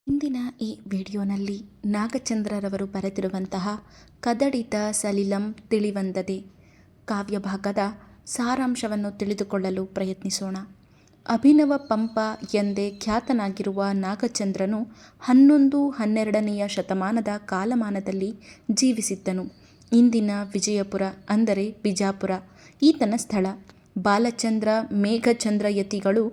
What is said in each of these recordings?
ಇಂದಿನ ಈ ವಿಡಿಯೋನಲ್ಲಿ ನಾಗಚಂದ್ರರವರು ಬರೆದಿರುವಂತಹ ಕದಡಿತ ಸಲಿಲಂ ತಿಳಿವಂದದೆ ಕಾವ್ಯಭಾಗದ ಸಾರಾಂಶವನ್ನು ತಿಳಿದುಕೊಳ್ಳಲು ಪ್ರಯತ್ನಿಸೋಣ. ಅಭಿನವ ಪಂಪ ಎಂದೇ ಖ್ಯಾತನಾಗಿರುವ ನಾಗಚಂದ್ರನು 11-12ನೆಯ ಶತಮಾನದ ಕಾಲಮಾನದಲ್ಲಿ ಜೀವಿಸಿದ್ದನು. ಇಂದಿನ ವಿಜಯಪುರ ಅಂದರೆ ಬಿಜಾಪುರ ಈತನ ಸ್ಥಳ. ಬಾಲಚಂದ್ರ ಮೇಘಚಂದ್ರ ಯತಿಗಳು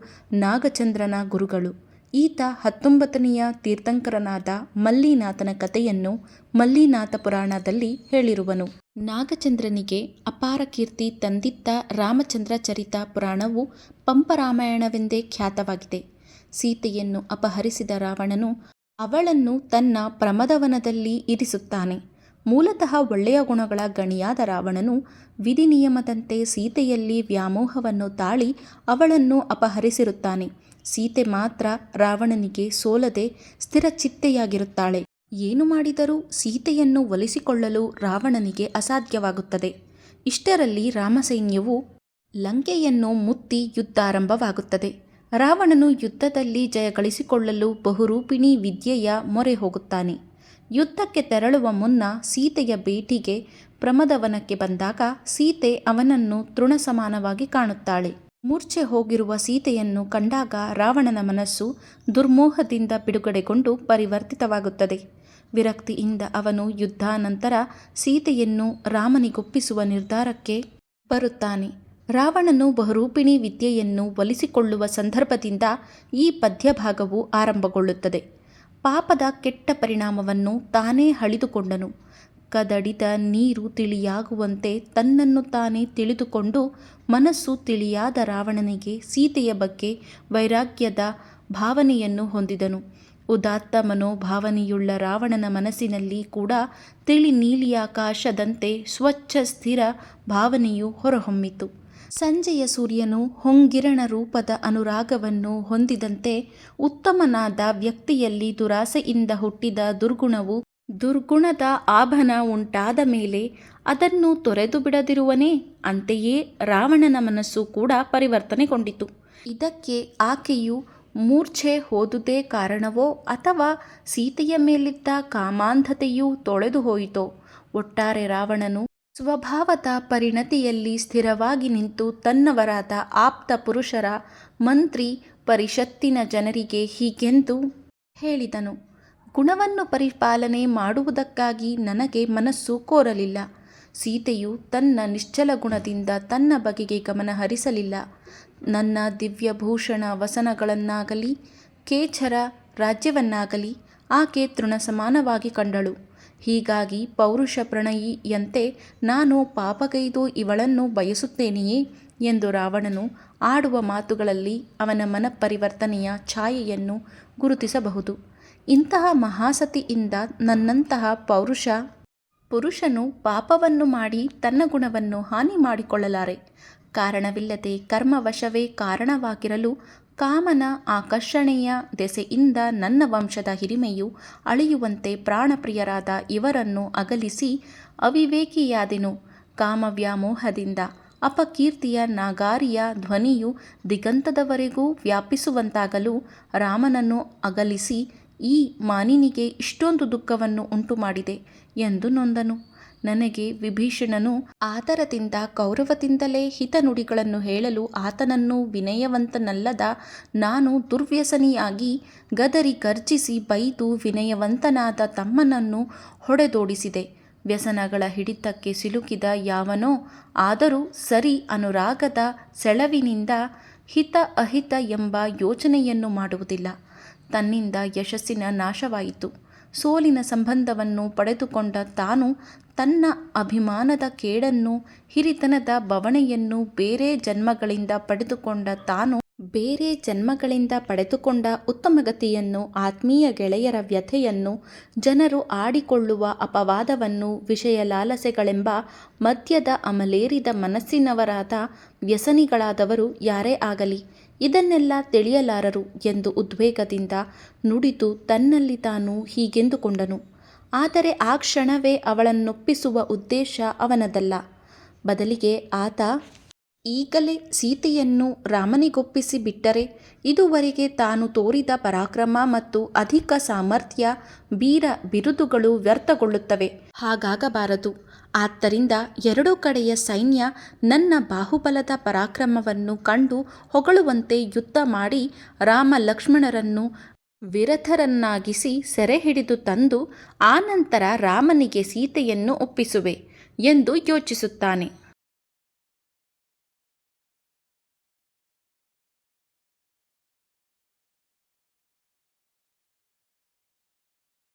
ನಾಗಚಂದ್ರನ ಗುರುಗಳು. ಈತ 19ನೆಯ ತೀರ್ಥಂಕರನಾದ ಮಲ್ಲಿನಾಥನ ಕಥೆಯನ್ನು ಮಲ್ಲಿನಾಥ ಪುರಾಣದಲ್ಲಿ ಹೇಳಿರುವನು. ನಾಗಚಂದ್ರನಿಗೆ ಅಪಾರ ಕೀರ್ತಿ ತಂದಿದ್ದ ರಾಮಚಂದ್ರ ಚರಿತ ಪುರಾಣವು ಪಂಪರಾಮಾಯಣವೆಂದೇ ಖ್ಯಾತವಾಗಿದೆ. ಸೀತೆಯನ್ನು ಅಪಹರಿಸಿದ ರಾವಣನು ಅವಳನ್ನು ತನ್ನ ಪ್ರಮದವನದಲ್ಲಿ ಇರಿಸುತ್ತಾನೆ. ಮೂಲತಃ ಒಳ್ಳೆಯ ಗುಣಗಳ ಗಣಿಯಾದ ರಾವಣನು ವಿಧಿನಿಯಮದಂತೆ ಸೀತೆಯಲ್ಲಿ ವ್ಯಾಮೋಹವನ್ನು ತಾಳಿ ಅವಳನ್ನು ಅಪಹರಿಸಿರುತ್ತಾನೆ. ಸೀತೆ ಮಾತ್ರ ರಾವಣನಿಗೆ ಸೋಲದೆ ಸ್ಥಿರಚಿತ್ತೆಯಾಗಿರುತ್ತಾಳೆ. ಏನು ಮಾಡಿದರೂ ಸೀತೆಯನ್ನು ಒಲಿಸಿಕೊಳ್ಳಲು ರಾವಣನಿಗೆ ಅಸಾಧ್ಯವಾಗುತ್ತದೆ. ಇಷ್ಟರಲ್ಲಿ ರಾಮಸೈನ್ಯವು ಲಂಕೆಯನ್ನು ಮುತ್ತಿ ಯುದ್ಧ ಆರಂಭವಾಗುತ್ತದೆ. ರಾವಣನು ಯುದ್ಧದಲ್ಲಿ ಜಯಗಳಿಸಿಕೊಳ್ಳಲು ಬಹುರೂಪಿಣಿ ವಿದ್ಯೆಯ ಮೊರೆ ಹೋಗುತ್ತಾನೆ. ಯುದ್ಧಕ್ಕೆ ತೆರಳುವ ಮುನ್ನ ಸೀತೆಯ ಭೇಟಿಗೆ ಪ್ರಮದವನಕ್ಕೆ ಬಂದಾಗ ಸೀತೆ ಅವನನ್ನು ತೃಣಸಮಾನವಾಗಿ ಕಾಣುತ್ತಾಳೆ. ಮೂರ್ಛೆ ಹೋಗಿರುವ ಸೀತೆಯನ್ನು ಕಂಡಾಗ ರಾವಣನ ಮನಸ್ಸು ದುರ್ಮೋಹದಿಂದ ಬಿಡುಗಡೆಗೊಂಡು ಪರಿವರ್ತಿತವಾಗುತ್ತದೆ. ವಿರಕ್ತಿಯಿಂದ ಅವನು ಯುದ್ಧಾನಂತರ ಸೀತೆಯನ್ನು ರಾಮನಿಗೊಪ್ಪಿಸುವ ನಿರ್ಧಾರಕ್ಕೆ ಬರುತ್ತಾನೆ. ರಾವಣನು ಬಹುರೂಪಿಣಿ ವಿದ್ಯೆಯನ್ನು ಒಲಿಸಿಕೊಳ್ಳುವ ಸಂದರ್ಭದಿಂದ ಈ ಪದ್ಯಭಾಗವು ಆರಂಭಗೊಳ್ಳುತ್ತದೆ. ಪಾಪದ ಕೆಟ್ಟ ಪರಿಣಾಮವನ್ನು ತಾನೇ ಅಳಿದುಕೊಂಡನು. ಕದಡಿದ ನೀರು ತಿಳಿಯಾಗುವಂತೆ ತನ್ನನ್ನು ತಾನೇ ತಿಳಿದುಕೊಂಡು ಮನಸ್ಸು ತಿಳಿಯಾದ ರಾವಣನಿಗೆ ಸೀತೆಯ ಬಗ್ಗೆ ವೈರಾಗ್ಯದ ಭಾವನೆಯನ್ನು ಹೊಂದಿದನು. ಉದಾತ್ತ ಮನೋಭಾವನೆಯುಳ್ಳ ರಾವಣನ ಮನಸ್ಸಿನಲ್ಲಿ ಕೂಡ ತಿಳಿ ನೀಲಿಯಾಕಾಶದಂತೆ ಸ್ವಚ್ಛ ಸ್ಥಿರ ಭಾವನೆಯು ಹೊರಹೊಮ್ಮಿತು. ಸಂಜೆಯ ಸೂರ್ಯನು ಹೊಂಗಿರಣ ರೂಪದ ಅನುರಾಗವನ್ನು ಹೊಂದಿದಂತೆ ಉತ್ತಮನಾದ ವ್ಯಕ್ತಿಯಲ್ಲಿ ದುರಾಸೆಯಿಂದ ಹುಟ್ಟಿದ ದುರ್ಗುಣವು ದುರ್ಗುಣದ ಆಭನ ಉಂಟಾದ ಮೇಲೆ ಅದನ್ನು ತೊರೆದು ಬಿಡದಿರುವನೇ, ಅಂತೆಯೇ ರಾವಣನ ಮನಸ್ಸು ಕೂಡ ಪರಿವರ್ತನೆಗೊಂಡಿತು. ಇದಕ್ಕೆ ಆಕೆಯು ಮೂರ್ಛೆ ಹೋದುದೇ ಕಾರಣವೋ ಅಥವಾ ಸೀತೆಯ ಮೇಲಿದ್ದ ಕಾಮಾಂಧತೆಯೂ ತೊಳೆದು ಹೋಯಿತೋ? ಒಟ್ಟಾರೆ ರಾವಣನು ಸ್ವಭಾವದ ಪರಿಣತಿಯಲ್ಲಿ ಸ್ಥಿರವಾಗಿ ನಿಂತು ತನ್ನವರಾದ ಆಪ್ತ ಪುರುಷರ ಮಂತ್ರಿ ಪರಿಷತ್ತಿನ ಜನರಿಗೆ ಹೀಗೆಂದು ಹೇಳಿದನು: ಗುಣವನ್ನು ಪರಿಪಾಲನೆ ಮಾಡುವುದಕ್ಕಾಗಿ ನನಗೆ ಮನಸ್ಸು ಕೋರಲಿಲ್ಲ. ಸೀತೆಯು ತನ್ನ ನಿಶ್ಚಲ ಗುಣದಿಂದ ತನ್ನ ಬಗೆಗೆ ಗಮನ ಹರಿಸಲಿಲ್ಲ. ನನ್ನ ದಿವ್ಯಭೂಷಣ ವಸನಗಳನ್ನಾಗಲಿ ಕೇಚರ ರಾಜ್ಯವನ್ನಾಗಲಿ ಆಕೆ ತೃಣಸಮಾನವಾಗಿ ಕಂಡಳು. ಹೀಗಾಗಿ ಪೌರುಷ ಪ್ರಣಯಿಯಂತೆ ನಾನು ಪಾಪಗೈದು ಇವಳನ್ನು ಬಯಸುತ್ತೇನೆಯೇ ಎಂದು ರಾವಣನು ಆಡುವ ಮಾತುಗಳಲ್ಲಿ ಅವನ ಮನಪರಿವರ್ತನೆಯ ಛಾಯೆಯನ್ನು ಗುರುತಿಸಬಹುದು. ಇಂತಹ ಮಹಾಸತಿಯಿಂದ ನನ್ನಂತಹ ಪುರುಷನು ಪಾಪವನ್ನು ಮಾಡಿ ತನ್ನ ಗುಣವನ್ನು ಹಾನಿ ಮಾಡಿಕೊಳ್ಳಲಾರೆ. ಕಾರಣವಿಲ್ಲದೆ ಕರ್ಮವಶವೇ ಕಾರಣವಾಗಿರಲು ಕಾಮನ ಆಕರ್ಷಣೆಯ ದೆಸೆಯಿಂದ ನನ್ನ ವಂಶದ ಹಿರಿಮೆಯು ಅಳಿಯುವಂತೆ ಪ್ರಾಣಪ್ರಿಯರಾದ ಇವರನ್ನು ಅಗಲಿಸಿ ಅವಿವೇಕಿಯಾದೆನು. ಕಾಮವ್ಯಾಮೋಹದಿಂದ ಅಪಕೀರ್ತಿಯ ನಾಗಾರಿಯ ಧ್ವನಿಯು ದಿಗಂತದವರೆಗೂ ವ್ಯಾಪಿಸುವಂತಾಗಲು ರಾಮನನ್ನು ಅಗಲಿಸಿ ಈ ಮಾನಿನಿಗೆ ಇಷ್ಟೊಂದು ದುಃಖವನ್ನು ಉಂಟುಮಾಡಿದೆ ಎಂದು ನೊಂದನು. ನನಗೆ ವಿಭೀಷಣನು ಆದರದಿಂದ ಗೌರವದಿಂದಲೇ ಹಿತನುಡಿಗಳನ್ನು ಹೇಳಲು ಆತನನ್ನು ವಿನಯವಂತನಲ್ಲದ ನಾನು ದುರ್ವ್ಯಸನಿಯಾಗಿ ಗದರಿ ಗರ್ಜಿಸಿ ಬೈದು ವಿನಯವಂತನಾದ ತಮ್ಮನನ್ನು ಹೊಡೆದೋಡಿಸಿದೆ. ವ್ಯಸನಗಳ ಹಿಡಿತಕ್ಕೆ ಸಿಲುಕಿದ ಯಾವನೋ ಆದರೂ ಸರಿ ಅನುರಾಗದ ಸೆಳವಿನಿಂದ ಹಿತ ಅಹಿತ ಎಂಬ ಯೋಚನೆಯನ್ನು ಮಾಡುವುದಿಲ್ಲ. ತನ್ನಿಂದ ಯಶಸ್ಸಿನ ನಾಶವಾಯಿತು. ಸೋಲಿನ ಸಂಬಂಧವನ್ನು ಪಡೆದುಕೊಂಡ ತಾನು ತನ್ನ ಅಭಿಮಾನದ ಕೇಡನ್ನು ಹಿರಿತನದ ಬವಣೆಯನ್ನು ಬೇರೆ ಜನ್ಮಗಳಿಂದ ಪಡೆದುಕೊಂಡ ಉತ್ತಮಗತಿಯನ್ನು ಆತ್ಮೀಯ ಗೆಳೆಯರ ವ್ಯಥೆಯನ್ನು ಜನರು ಆಡಿಕೊಳ್ಳುವ ಅಪವಾದವನ್ನು ವಿಷಯ ಲಾಲಸೆಗಳೆಂಬ ಮದ್ಯದ ಅಮಲೇರಿದ ಮನಸ್ಸಿನವರಾದ ವ್ಯಸನಿಗಳಾದವರು ಯಾರೇ ಆಗಲಿ ಇದನ್ನೆಲ್ಲ ತಿಳಿಯಲಾರರು ಎಂದು ಉದ್ವೇಗದಿಂದ ನುಡಿದು ತನ್ನಲ್ಲಿ ತಾನು ಹೀಗೆಂದುಕೊಂಡನು. ಆದರೆ ಆ ಕ್ಷಣವೇ ಅವಳನ್ನೊಪ್ಪಿಸುವ ಉದ್ದೇಶ ಅವನದಲ್ಲ. ಬದಲಿಗೆ ಆತ ಈಗಲೇ ಸೀತೆಯನ್ನು ರಾಮನಿಗೊಪ್ಪಿಸಿ ಬಿಟ್ಟರೆ ಇದುವರೆಗೆ ತಾನು ತೋರಿದ ಪರಾಕ್ರಮ ಮತ್ತು ಅಧಿಕ ಸಾಮರ್ಥ್ಯ ವೀರ ಬಿರುದುಗಳು ವ್ಯರ್ಥಗೊಳ್ಳುತ್ತವೆ. ಹಾಗಾಗಬಾರದು. ಆದ್ದರಿಂದ ಎರಡೂ ಕಡೆಯ ಸೈನ್ಯ ನನ್ನ ಬಾಹುಬಲದ ಪರಾಕ್ರಮವನ್ನು ಕಂಡು ಹೊಗಳುವಂತೆ ಯುದ್ಧ ಮಾಡಿ ರಾಮ ಲಕ್ಷ್ಮಣರನ್ನು ವಿರಥರನ್ನಾಗಿಸಿ ಸೆರೆ ಹಿಡಿದು ತಂದು ಆನಂತರ ರಾಮನಿಗೆ ಸೀತೆಯನ್ನು ಒಪ್ಪಿಸುವೆ ಎಂದು ಯೋಚಿಸುತ್ತಾನೆ.